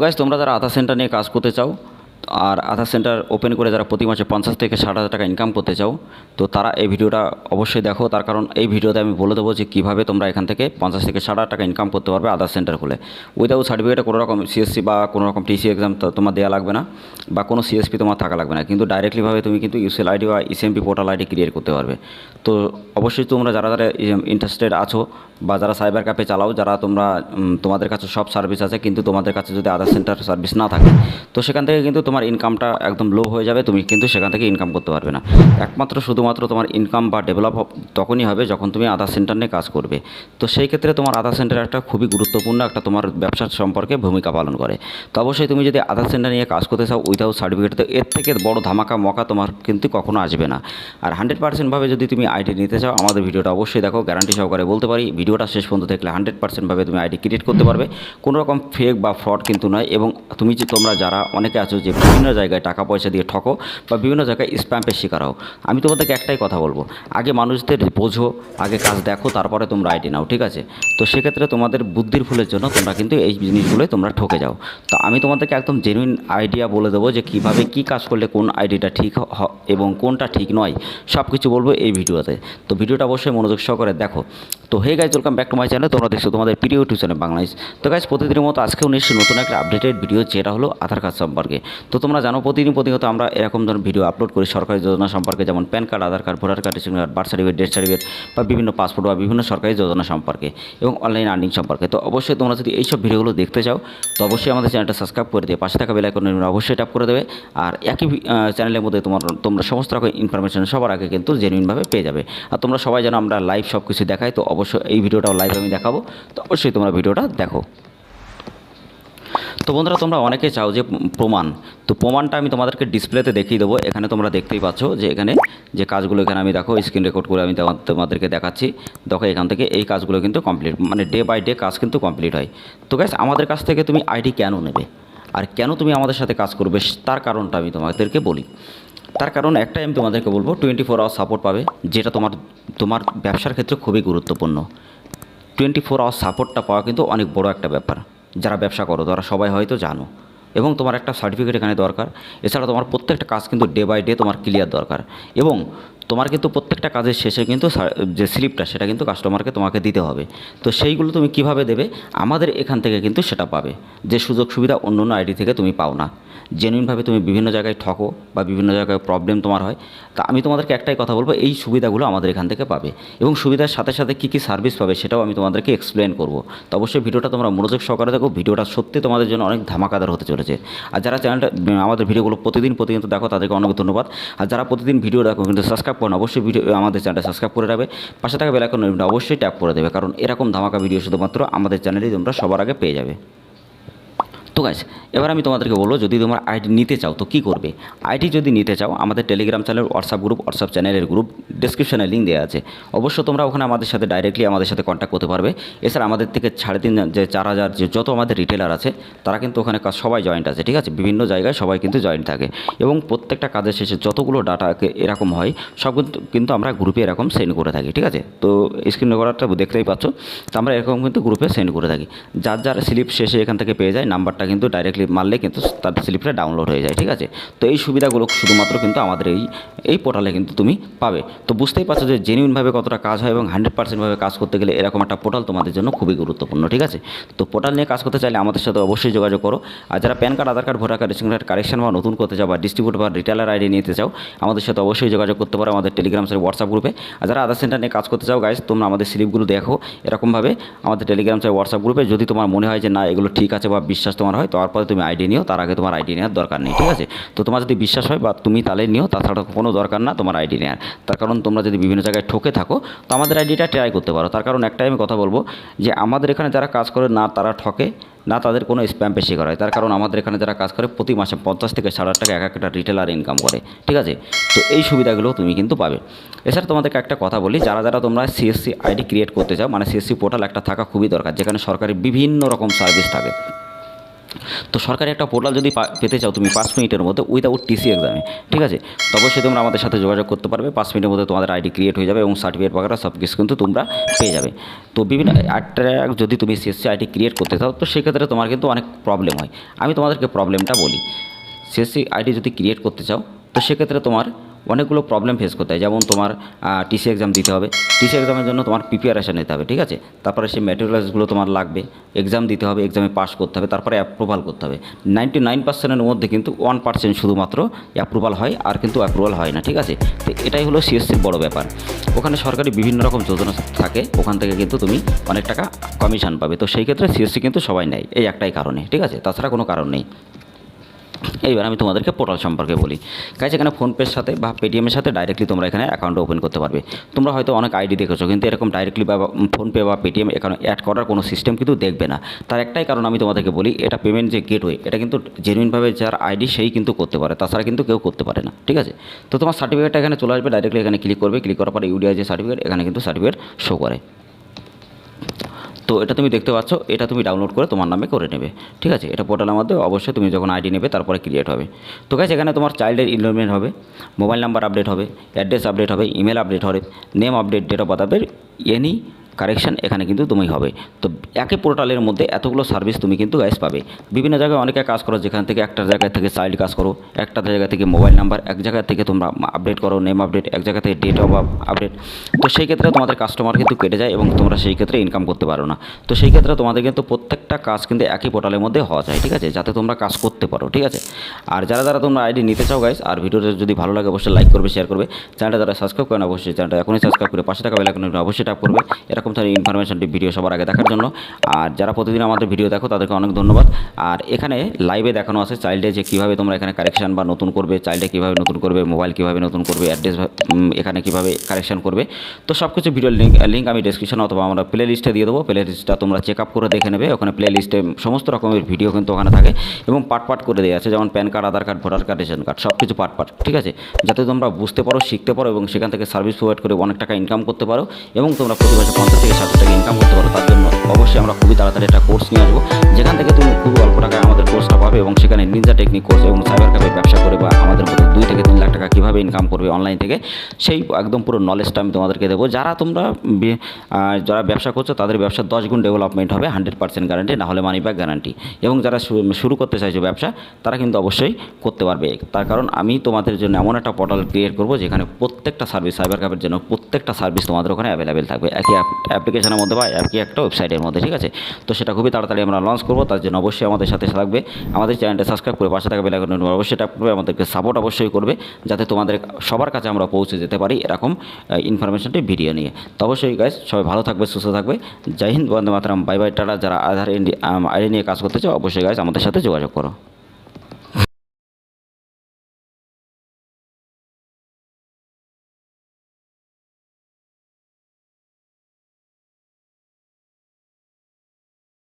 Guys, তোমরা যারা আধার centre নিয়ে কাজ করতে চাও আর আধার সেন্টার ওপেন করে যারা প্রতি মাসে 50 থেকে 60,000 টাকা ইনকাম করতে চাও, তো তারা এই ভিডিওটা অবশ্যই দেখো। তার কারণ এই ভিডিওতে আমি বলে দেবো যে কীভাবে তোমরা এখান থেকে 50 থেকে 60,000 টাকা ইনকাম করতে পারবে আধার সেন্টার খুলে। উইদাউট সার্টিফিকেটে কোনো রকম সিএসসি বা কোনো রকম টিসি এক্সাম তোমার দেওয়া লাগবে না, বা কোনো সিএসপি তোমার থাকা লাগবে না, কিন্তু ডাইরেক্টলিভাবে তুমি কিন্তু ইউসিএল আইডি বা ইসিএমপি পোর্টাল আইডি ক্রিয়েট করতে পারবে। তো অবশ্যই তোমরা যারা যারা ইন্টারেস্টেড আছো বা যারা সাইবার ক্যাফে চালাও, যারা তোমরা তোমাদের কাছে সব সার্ভিস আছে কিন্তু তোমাদের কাছে যদি আধার সেন্টার সার্ভিস না থাকে, তো সেখান থেকে কিন্তু তোমার ইনকামটা একদম লো হয়ে যাবে, তুমি কিন্তু সেখান থেকে ইনকাম করতে পারবে না। একমাত্র শুধুমাত্র তোমার ইনকাম বা ডেভেলপ তখনই হবে যখন তুমি আধার সেন্টার নিয়ে কাজ করবে। তো সেই ক্ষেত্রে তোমার আধার সেন্টার একটা খুবই গুরুত্বপূর্ণ একটা তোমার ব্যবসার সম্পর্কে ভূমিকা পালন করে। তো অবশ্যই তুমি যদি আধার সেন্টার নিয়ে কাজ করতে চাও উইদাউট সার্টিফিকেট, তো এর থেকে বড় ধামাকা মকা তোমার কিন্তু কখনো আসবে না। আর 100% যদি তুমি আইডি নিতে চাও, আমাদের ভিডিওটা অবশ্যই দেখো, গ্যারান্টি সহকারে বলতে পারি ভিডিওটা শেষ পর্যন্ত দেখলে 100% তুমি আইডি ক্রিয়েট করতে পারবে। কোনো রকম ফেক বা ফ্রড কিন্তু নয়। এবং তোমরা যারা অনেকে আছো যে বিভিন্ন জায়গায় টাকা পয়সা দিয়ে ঠকো বা বিভিন্ন জায়গায় স্প্যামের শিকার হও, আমি তোমাদেরকে একটাই কথা বলবো, আগে মানুষদের বোঝো, আগে কাজ দেখো, তারপরে তোমরা আইডি নাও, ঠিক আছে? তো সেক্ষেত্রে তোমাদের বুদ্ধির ভুলের জন্য তোমরা কিন্তু এই জিনিসগুলোই তোমরা ঠকে যাও। তো আমি তোমাদেরকে একদম জেনুইন আইডিয়া বলে দেবো যে কীভাবে কী কাজ করলে কোন আইডিটা ঠিক এবং কোনটা ঠিক নয়, সব কিছু বলবো এই ভিডিওতে। তো ভিডিওটা অবশ্যই মনোযোগ সহকারে দেখো। তো hey guys, welcome back to my channel. তোমরা দেখছো তোমাদের প্রিয় ইউটিউব চ্যানেল বাংলাদেশ। তো গাইজ, প্রতিদিনের মতো আজকেও নিশ্চয়ই নতুন একটা আপডেটেড ভিডিও, যেটা হলো আধার কার্ড সম্পর্কে। তো তোমরা জানো প্রতিনিয়ত আমরা এরকম ধরনের ভিডিও আপলোড করি সরকারি যোজনা সম্পর্কে, যেমন PAN card, Aadhaar card, voter card, ration card, birth certificate, death certificate বা বিভিন্ন পাসপোর্ট বা বিভিন্ন সরকারি যোজনা সম্পর্কে এবং অনলাইন আর্নিং সম্পর্কে। তো অবশ্যই তোমরা যদি এইসব ভিডিওগুলো দেখতে চাও, তো অবশ্যই আমাদের চ্যানেলটা সাবস্ক্রাইব করে দিয়ে পাশে থাকা বেল আইকনে অবশ্যই ট্যাপ করে দেবে। আর একই চ্যানেলের মধ্যে তোমরা সমস্ত রকম ইনফরমেশন সবার আগে কিন্তু জেনুইনভাবে পেয়ে যাবে। আর তোমরা সবাই যেন আমরা লাইভ সব কিছু দেখাই, তো অবশ্যই এই ভিডিওটাও লাইভ আমি দেখাবো, তো অবশ্যই তোমরা ভিডিওটা দেখো। তো বন্ধুরা, তোমরা অনেকে চাও যে প্রমাণ, তো প্রমাণটা আমি তোমাদেরকে ডিসপ্লেতে দেখিয়ে দেবো। এখানে তোমরা দেখতেই পাচ্ছ যে এখানে যে কাজগুলো এখানে আমি দেখো স্ক্রিন রেকর্ড করে আমি তোমাদেরকে দেখাচ্ছি। দেখো এখান থেকে এই কাজগুলো কিন্তু কমপ্লিট, মানে ডে বাই ডে কাজ কিন্তু কমপ্লিট হয়। তো গাইস, আমাদের কাছ থেকে তুমি আইডি কেন নেবে আর কেন তুমি আমাদের সাথে কাজ করবে, তার কারণটা আমি তোমাদেরকে বলি। তার কারণ একটাই আমি তোমাদেরকে বলবো, 24 আওয়ার সাপোর্ট পাবে, যেটা তোমার ব্যবসার ক্ষেত্রে খুবই গুরুত্বপূর্ণ। 24 আওয়ার সাপোর্টটা পাওয়া কিন্তু অনেক বড় একটা ব্যাপার। যারা ব্যবসা করো তারা সবাই হয়তো জানো। এবং তোমার একটা সার্টিফিকেট এখানে দরকার। এছাড়া তোমার প্রত্যেকটা কাজ কিন্তু ডে বাই ডে তোমার ক্লিয়ার দরকার। এবং তোমার কিন্তু প্রত্যেকটা কাজের শেষে কিন্তু যে স্লিপটা সেটা কিন্তু কাস্টমারকে তোমাকে দিতে হবে। তো সেইগুলো তুমি কিভাবে দেবে, আমাদের এখান থেকে কিন্তু সেটা পাবে, যে সুযোগ সুবিধা অন্য অন্য আইডি থেকে তুমি পাও না। জেনুইনভাবে তুমি বিভিন্ন জায়গায় ঠকো বা বিভিন্ন জায়গায় প্রবলেম তোমার হয়। তা আমি তোমাদেরকে একটাই কথা বলবো, এই সুবিধাগুলো আমাদের এখান থেকে পাবে এবং সুবিধার সাথে সাথে কী কী সার্ভিস পাবে সেটাও আমি তোমাদেরকে এক্সপ্লেন করব। তো অবশ্যই ভিডিওটা তোমরা মনোযোগ সহকারে দেখো, ভিডিওটা সত্যি তোমাদের জন্য অনেক ধামাকাদার হতে চলেছে। আর যারা চ্যানেলটা আমাদের ভিডিওগুলো প্রতিদিন দেখো তাদেরকে অনেক ধন্যবাদ। আর যারা প্রতিদিন ভিডিও দেখো কিন্তু সাবস্ক্রাইব করো না, অবশ্যই আমাদের চ্যানেলটা সাবস্ক্রাইব করে রাখবে, পাশে থাকা বেল আইকন অবশ্যই ট্যাপ করে দেবে, কারণ এরকম ধামাকা ভিডিও শুধুমাত্র আমাদের চ্যানেলেই তোমরা সবার আগে পেয়ে যাবে। তো গাইস, এবার আমি তোমাদেরকে বলবো, যদি তোমরা আইডি নিতে চাও তো কী করবে। আইডি যদি নিতে চাও, আমাদের টেলিগ্রাম চ্যানেল, হোয়াটসঅ্যাপ চ্যানেলের গ্রুপ ডিসক্রিপশনে লিঙ্ক দেওয়া আছে। অবশ্য তোমরা ওখানে আমাদের সাথে ডাইরেক্টলি আমাদের সাথে কন্ট্যাক্ট করতে পারবে। এছাড়া আমাদের থেকে 3.5 যে 4,000 যে যত আমাদের রিটেলার আছে তারা কিন্তু ওখানে সবাই জয়েন্ট আছে, ঠিক আছে? বিভিন্ন জায়গায় সবাই কিন্তু জয়েন্ট থাকে এবং প্রত্যেকটা কাজের শেষে যতগুলো ডাটা এরকম হয় সব কিন্তু আমরা গ্রুপে এরকম সেন্ড করে থাকি, ঠিক আছে? তো স্ক্রিন রেকর্ডারটা দেখতেই পাচ্ছ, তো আমরা এরকম কিন্তু গ্রুপে সেন্ড করে থাকি। যার স্লিপ শেষে এখান থেকে পেয়ে যায়, নাম্বারটা কিন্তু ডাইরেক্টলি মারলে কিন্তু তার স্লিপটা ডাউনলোড হয়ে যায়, ঠিক আছে? তো এই সুবিধাগুলো শুধুমাত্র কিন্তু আমাদের এই পোর্টালে কিন্তু তুমি পাবে। তো বুঝতেই পারছো যে জেনুইনভাবে কতটা কাজ হয় এবং 100%ভাবে কাজ করতে গেলে এরকম একটা পোর্টাল তোমাদের জন্য খুবই গুরুত্বপূর্ণ, ঠিক আছে? তো পোর্টাল নিয়ে কাজ করতে চাইলে আমাদের সাথে অবশ্যই যোগাযোগ করো। আর যারা PAN card, Aadhaar card, voter card, ration card correction বা নতুন করতে চাও বা ডিস্ট্রিবিউটর বা রিটেলার আইডি নিতে চাও, আমাদের সাথে অবশ্যই যোগাযোগ করতে পারো আমাদের টেলিগ্রাম হোয়াটসঅ্যাপ গ্রুপে। আর যারা আধার সেন্টার নিয়ে কাজ করতে চাও গাইস, তোমরা আমাদের স্লিপগুলো দেখো এরকমভাবে আমাদের টেলিগ্রাম হোয়াটসঅ্যাপ গ্রুপে। যদি তোমার মনে হয় যে না এগুলো ঠিক আছে বা বিশ্বাস তোমার হয়, তারপরে তুমি আইডি নিও, তার আগে তোমার আইডি নেওয়ার দরকার নেই, ঠিক আছে? তো তোমার যদি বিশ্বাস হয় বা তুমি তাহলে নিও, তাছাড়া কোনো দরকার না তোমার আইডি নেওয়ার। তার কারণ তোমরা যদি বিভিন্ন জায়গায় ঠকে থাকো তো আমাদের আইডিটা ট্রাই করতে পারো। তার কারণ একটাই আমি কথা বলবো, যে আমাদের এখানে যারা কাজ করে না তারা ঠকে না, তাদের কোনো স্প্যাম বেশি করা হয়। তার কারণ আমাদের এখানে যারা কাজ করে প্রতি মাসে 50 থেকে 60,000 টাকা এক একটা রিটেলার ইনকাম করে, ঠিক আছে? তো এই সুবিধাগুলো তুমি কিন্তু পাবে। এছাড়া তোমাদেরকে একটা কথা বলি, যারা তোমরা সিএসসি আইডি ক্রিয়েট করতে চাও, মানে সিএসসি পোর্টাল একটা থাকা খুবই দরকার, যেখানে সরকারি বিভিন্ন রকম সার্ভিস থাকে। তো সরকারি একটা পোর্টাল যদি পেতে চাও তুমি 5 মিনিটের মধ্যে উইদাউট টিসি এক্সামে, ঠিক আছে, তো অবশ্যই তোমরা আমাদের সাথে যোগাযোগ করতে পারবে। 5 মিনিটের মধ্যে তোমাদের আইডি ক্রিয়েট হয়ে যাবে এবং সার্টিফিকেট বাগেরা সব কিছু কিন্তু তোমরা পেয়ে যাবে। তো বিভিন্ন ট্র্যাক যদি তুমি সিএসসি আইডি ক্রিয়েট করতে চাও তো সেক্ষেত্রে তোমার কিন্তু অনেক প্রবলেম হয়। আমি তোমাদেরকে প্রবলেমটা বলি। সিএসসি আইডি যদি ক্রিয়েট করতে চাও তো সেক্ষেত্রে তোমার অনেকগুলো প্রবলেম ফেস করতে হয়। যেমন তোমার টিসি এক্সাম দিতে হবে, টিসি এক্সামের জন্য তোমার প্রিপারেশান নিতে হবে, ঠিক আছে, তারপরে সেই ম্যাটেরিয়ালসগুলো তোমার লাগবে, এক্সাম দিতে হবে, এক্সামে পাস করতে হবে, তারপরে অ্যাপ্রুভাল করতে হবে। 99%-এর মধ্যে কিন্তু 1% শুধুমাত্র অ্যাপ্রুভাল হয়, আর কিন্তু অ্যাপ্রুভাল হয় না, ঠিক আছে। তো এটাই হলো সিএসসির বড় ব্যাপার। ওখানে সরকারি বিভিন্ন রকম যোজনা থাকে, ওখান থেকে কিন্তু তুমি অনেক টাকা কমিশন পাবে। তো সেই ক্ষেত্রে সিএসসি কিন্তু সবাই নেয় এই একটাই কারণে, ঠিক আছে, তাছাড়া কোনো কারণ নেই। এইবার আমি তোমাদেরকে পোর্টাল সম্পর্কে বলি। গাইজ এখানে ফোনপের সাথে বা পেটিএমের সাথে ডাইরেক্টলি তোমরা এখানে অ্যাকাউন্ট ওপেন করতে পারবে। তোমরা হয়তো অনেক আইডি দেখেছো, কিন্তু এরকম ডাইরেক্টলি বা ফোনপে বা পেটিএম এখানে অ্যাড করার কোনো সিস্টেম কিন্তু দেখবে না। তার একটাই কারণ আমি তোমাদেরকে বলি, এটা পেমেন্ট যে গেটওয়ে, এটা কিন্তু জেনুইনভাবে যার আইডি সেই কিন্তু করতে পারে, তাছাড়া কিন্তু কেউ করতে পারে না, ঠিক আছে। তো তোমার সার্টিফিকেটটা এখানে চলে আসবে, ডাইরেক্টলি এখানে ক্লিক করবে, ক্লিক করার পরে ইউডিআই যে সার্টিফিকেট, এখানে কিন্তু সার্টিফিকেট শো করে। তো এটা তুমি দেখতে পাচ্ছ, এটা তুমি ডাউনলোড করে তোমার নামে করে নেবে, ঠিক আছে। এটা পোর্টালের মধ্যে অবশ্যই তুমি যখন আইডি নেবে তারপরে ক্রিয়েট হবে। তো গাইস এখানে তোমার চাইল্ডের এনরোলমেন্ট হবে, মোবাইল নাম্বার আপডেট হবে, অ্যাড্রেস আপডেট হবে, ইমেল আপডেট হবে, name update, date of birth update, any correction এখানে কিন্তু তুমি হবে। তো একই পোর্টালের মধ্যে এতগুলো সার্ভিস তুমি কিন্তু গাইস পাবে। বিভিন্ন জায়গায় অনেকে কাজ করো, যেখান থেকে একটা জায়গা থেকে চাইল্ড কাজ করো, একটা জায়গা থেকে মোবাইল নাম্বার, এক জায়গা থেকে তোমরা আপডেট করো নেম আপডেট, এক জায়গা থেকে ডেট অফ আপডেট। তো সেই ক্ষেত্রে তোমাদের কাস্টমার কিন্তু কেটে যায় এবং তোমরা সেই ক্ষেত্রে ইনকাম করতে পারো না। তো সেই ক্ষেত্রে তোমাদের কিন্তু প্রত্যেকটা কাজ কিন্তু একই পোর্টালের মধ্যে হওয়া যায়, ঠিক আছে, যাতে তোমরা কাজ করতে পারো, ঠিক আছে। আর যারা যারা তোমরা আইডি নিতে চাও গাইস, আর ভিডিওটা যদি ভালো লাগে অবশ্যই লাইক করবে, শেয়ার করবে, চ্যানেলটা যারা সাবস্ক্রাইব করেন অবশ্যই চ্যানেলটা এখনই সাবস্ক্রাইব করে পাশে থাকা বেল আইকনটি অবশ্যই ট্যাপ করবে এরকম ধরনের ইনফরমেশনটি ভিডিও সবার আগে দেখার জন্য। আর যারা প্রতিদিন আমাদের ভিডিও দেখো তাদেরকে অনেক ধন্যবাদ। আর এখানে লাইভে দেখানো আছে চাইল্ডে যে কীভাবে তোমরা এখানে কারেকশান বা নতুন করবে, চাইল্ডে কীভাবে নতুন করবে, মোবাইল কীভাবে নতুন করবে, অ্যাড্রেস এখানে কীভাবে কারেকশান করবে। তো সব কিছু ভিডিওর লিঙ্ক আমি ডেসক্রিপশন অথবা আমরা প্লে লিস্টে দিয়ে দেবো। প্লে লিস্টটা তোমরা চেক আপ করে দেখে নেবে। ওখানে প্লে লিস্টে সমস্ত রকমের ভিডিও কিন্তু ওখানে থাকে এবং পার্ট করে দেওয়া আছে, যেমন PAN card, Aadhaar card, voter card, ration card, সব কিছু পার্ট, ঠিক আছে, যাতে তোমরা বুঝতে পারো, শিখতে পারো এবং সেখান থেকে সার্ভিস প্রোভাইড করে অনেক টাকা ইনকাম করতে পারো এবং তোমরা প্রতি মাসে 50 থেকে 60 টাকা ইনকাম করতে পারো। তার জন্য অবশ্যই আমরা খুবই তাড়াতাড়ি একটা কোর্স নিয়ে আসবো, যেখান থেকে তুমি খুবই অল্প টাকায় আমাদের কোর্সটা পাবে এবং সেখানে নিনজা টেকনিক কোর্স এবং সাইবার ক্যাফে ব্যবসা করে বা আমাদের মতো 2 থেকে 3 লাখ টাকা কীভাবে ইনকাম করবে অনলাইন থেকে, সেই একদম পুরো নলেজটা আমি তোমাদেরকে দেবো। যারা ব্যবসা করছো তাদের ব্যবসা 10 গুণ ডেভেলপমেন্ট হবে, 100% গ্যারান্টি, না হলে মানি ব্যাক গ্যারান্টি। এবং যারা শুরু করতে চাইছো ব্যবসা, তারা কিন্তু অবশ্যই করতে পারবে। তার কারণ আমি তোমাদের জন্য এমন একটা পোর্টাল ক্রিয়েট করবো যেখানে প্রত্যেকটা সার্ভিস, সাইবার ক্যাফের জন্য প্রত্যেকটা সার্ভিস তোমাদের ওখানে অ্যাভেলেবেল থাকবে, একই অ্যাপ্লিকেশনের মধ্যে বা একই একটা ওয়েবসাইটের মধ্যে, ঠিক আছে। তো সেটা খুবই তাড়াতাড়ি আমরা লঞ্চ করবো, তার জন্য অবশ্যই আমাদের সাথে থাকবে, আমাদের চ্যানেলটা সাবস্ক্রাইব করে পাশে থাকা বেল আইকন অবশ্যই ট্যাপ করবে, আমাদেরকে সাপোর্ট অবশ্যই করবে, যাতে তোমাদের সবার কাছে আমরা পৌঁছে যেতে পারি এরকম ইনফরমেশনটি ভিডিও নিয়ে। তো অবশ্যই গাইস সবাই ভালো থাকবে, সুস্থ থাকবে। জয় হিন্দ, বন্দে মাতরম, বাই বাই, টাটা। যারা আইডি নিয়ে কাজ করতে চাও অবশ্যই গাইস আমাদের সাথে যোগাযোগ করো।